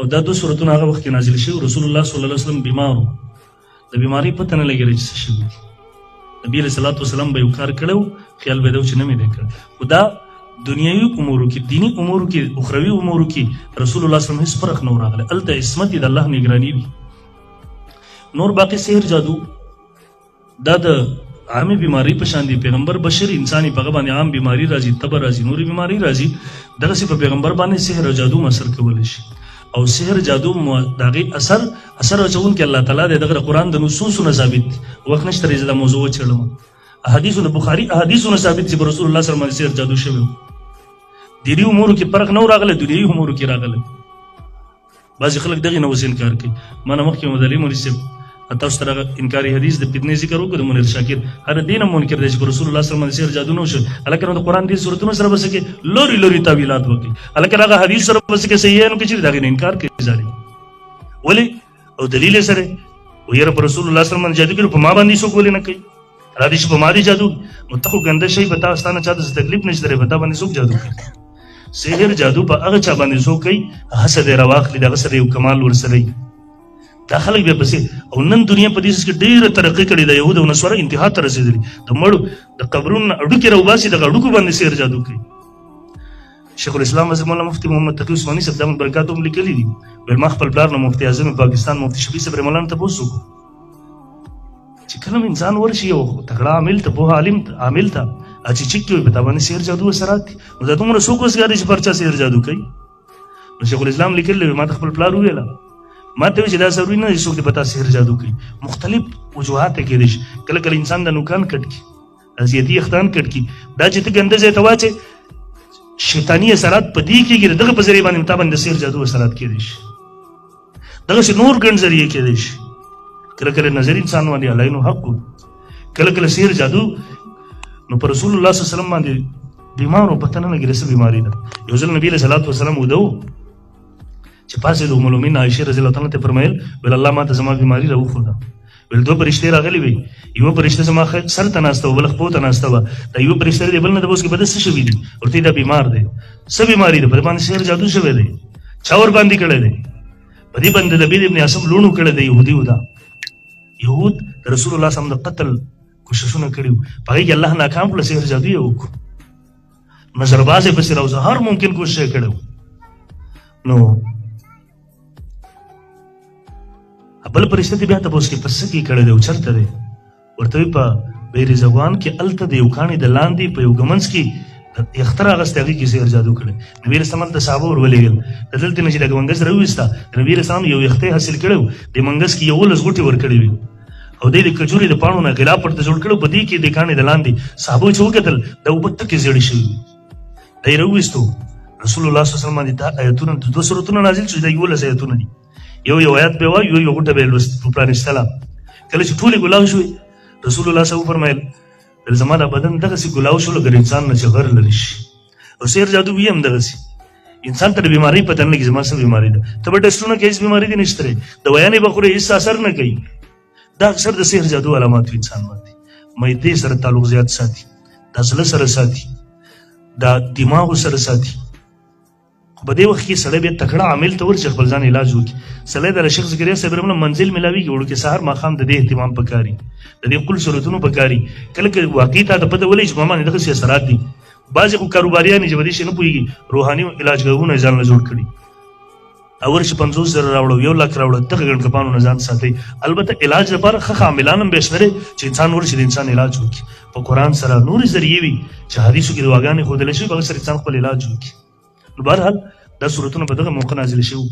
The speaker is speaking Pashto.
او دا 2 سورتونه هغه وخت کې نازل شوي رسول الله صلی الله علیه وسلم بیمار و د بیماری پته نه لګېده چې څه شوي نبي علیه الصلاة والسلام به یو کار کړی و خیال به یې چې نه مې دی کړی خو دا دنیوي امورو کې دینی امورو کې اخروي امورو کې رسول الله صلی الله علیه وسلم هیڅ فرق نه و راغلی هلته عصمت د الله نگراني وي نور باقي سحر جادو دا د عامه بیماری په شان دي پیغمبر بشر انساني په باندې عام بیماری راځي تبه راځي نوري بیماری راځي دغه په پیغمبر باندې سحر او جادو اثر کولی شي او سحر جادو دغه اثر اچون کې الله تعالی دغه قرآن د نصوصونو ثابت وخت نشته چې دا موضوع چړم احادیث بخاری احادیثونه ثابت چې رسول الله صلی الله علیه وسلم سحر جادو شوی دینی امور کې فرق نه راغله دنیوي امور کې راغله بعض خلک دغه نه وسین کار کوي مانه مخکې مدلي مولوی صاحب تاسو سره انکاری حدیث د فتنې ذکر وکړو منیر شاکر هر دینه منکر دی چې رسول الله صلی الله علیه وسلم سحر جادو نه وشو الکه د قرآن دې سورتونو سره بس کې لوري تعویلات وکړي الکه هغه حدیث سره بس کې صحیح نه کې دغه انکار کوي ځاري ولی او دلیل سره ويره رسول الله صلی الله علیه وسلم جادو کړو په ما باندې څوک ولې نه کوي را دې په ما دي جادو نو ته ګنده شي بتا ستانه چاته تکلیف نشته لري بتا باندې څوک جادو کوي سحر جادو په هغه چا باندې څوک کوي حسد رواخلی دغه سره یو کمال ورسره دا خلک بیا پسې او نن دنیا په دې کې ډېره ترقي کړې ده یهود او نصارا انتها ته رسېدلي د مړو د قبرونو اډوکې راوباسي دغه اډوکو باندې سحر جادو کوي شیخ الاسلام حضرت مولانا مفتی محمد تقی عثماني صاحب دامت برکاتهم لیکلي دي ویل ما خپل پلار نه مفتی اعظم پاکستان مفتی شفیع صاحب مولانا تپوس وکړو چې کله انسان ورشي یو تکړه عامل ته پوهه عامل ته چې چیک کوي په تا باندې سحر جادو اثرات دي نو دا دومره څوک وسګاري چې پرچا سحر جادو کوي نو شیخ الاسلام لیکلی ما ته خپل پلار وویله ما ته چې دا ضروري نه چې څوک دې پتا سحر جادو کوي مختلف وجوهات یې کېدای شي کله کله انسان د نوکان کټ کړي اذیتي اختان کټ کړي دا چې ته ګنده ځای ته واچې شیطاني اثرات په دې کېږي دغه په ذریعه باندې تا باندې سحر جادو اثرات کېدای شي دغسې نور ګڼ ذریعې کېدای شي کله کله نظر انسان باندې الله نو حق کله کله سحر جادو نو پر رسول الله صلی الله علیه وسلم باندې بیمار او پته نه لګي څه بیماری ده یو ځل نبی علیه الصلاۃ والسلام ودو چې پاسې د ام المؤمنین عائشه رضی الله تعالی عنها فرمایل ول الله ما ته زما بیماری راوخوده ول دوه فرشتې راغلي وي یو فرشته زما سر ته ناسته و بل خپو ته ناسته و دا یو فرشته دی بل نه د اوس کې بده څه شوي دي ورته دا بیمار دی څه بیماری ده په باندې سحر جادو شوی دی چا ور باندې کړی دی په دې باندې لبید ابن عاصم لونو کړی دی یهودي ودا یهود رسول الله صلی الله علیه وسلم د قتل کوششونه کړي په هغې کې الله ناکام کړه سحر جادو یې وکړو نظرباز یې پسې راوځه هر ممکن کوشش یې کړی نو بل فرشته دې بیا تپوس کې پس کې کړی دی او چېرته دی ورته وایي په بیرزغوان کې هلته د یو کاڼي د لاندې په یو ګمنځ کې اختر اغوستی هغې کې سحر جادو کړی نبي علیه السلام ته صحابه ور ولېږل د دلته نه چې دغه منګز راوویسته نبي علیه السلام یو یختی حاصل کړی و د منګز کې 11 غوټې ورکړې وي او دی د کجوري د پاڼو نه غلا پرته جوړ کړو په دې کې د کاڼي د لاندې صحابو چې وکتل د اوبه تکې زیړې شوي دی راوویستو رسول الله صلی الله علیه وسلم باندې دا آیتونه 2 سورتونه نازل شو دا 11 آیتونه دي یو آیات به وایي یو غوټه به لوست پرانیستله کله چې ټولې ګلاو شوې رسول الله صلی الله علیه وسلم فرمایل زما دا بدن دغسې ګلاو شو لکه انسان نه چې غر لري شي او سحر جادو وي هم دغسې انسان ته د بیمارۍ پته نه لګي زما څه بیماري ده ته به ټسټونه کوې هېڅ بیماري دې نشته دی دوایانې به خورې هېڅ اثر نه کوي دا اکثر د سحر جادو علامات وي انسان باندې معدې سره تعلق زیات ساتي دا زړه سره ساتي دا دماغو سره ساتي خو په دې وخت کې سړی بیا تکړه عامل ته ورشي خپل ځان علاج وکړي سړی د شیخ زکریا صاحب رحمه الله منزل ملاویږي وړو کې سهار ماښام د دې اهتمام پکاري د دې کل صورتونو پکاري کله کله واقعي تا ته پته ولګي چې ماما نه دغسې اثرات دي بعضې خو کاروباریان چې په دې شي نه پوهېږي روحاني علاجګاهونه یې ځان له جوړ کړي او ورشي 50,000 راوړه 1,00,000 راوړه دغه ګڼ کپانو نه ځان ساتئ البته علاج لپاره ښه عاملان هم بیا شته چې انسان ورشي د انسان علاج وکړي په قرآن سره نورې ذریعې وي چې حدیثو کې دواګانې ښودلی شوي په هغه سره انسان خپل علاج وکړي نو بهرحال دا صورتونه په دغه موقع نازل شوي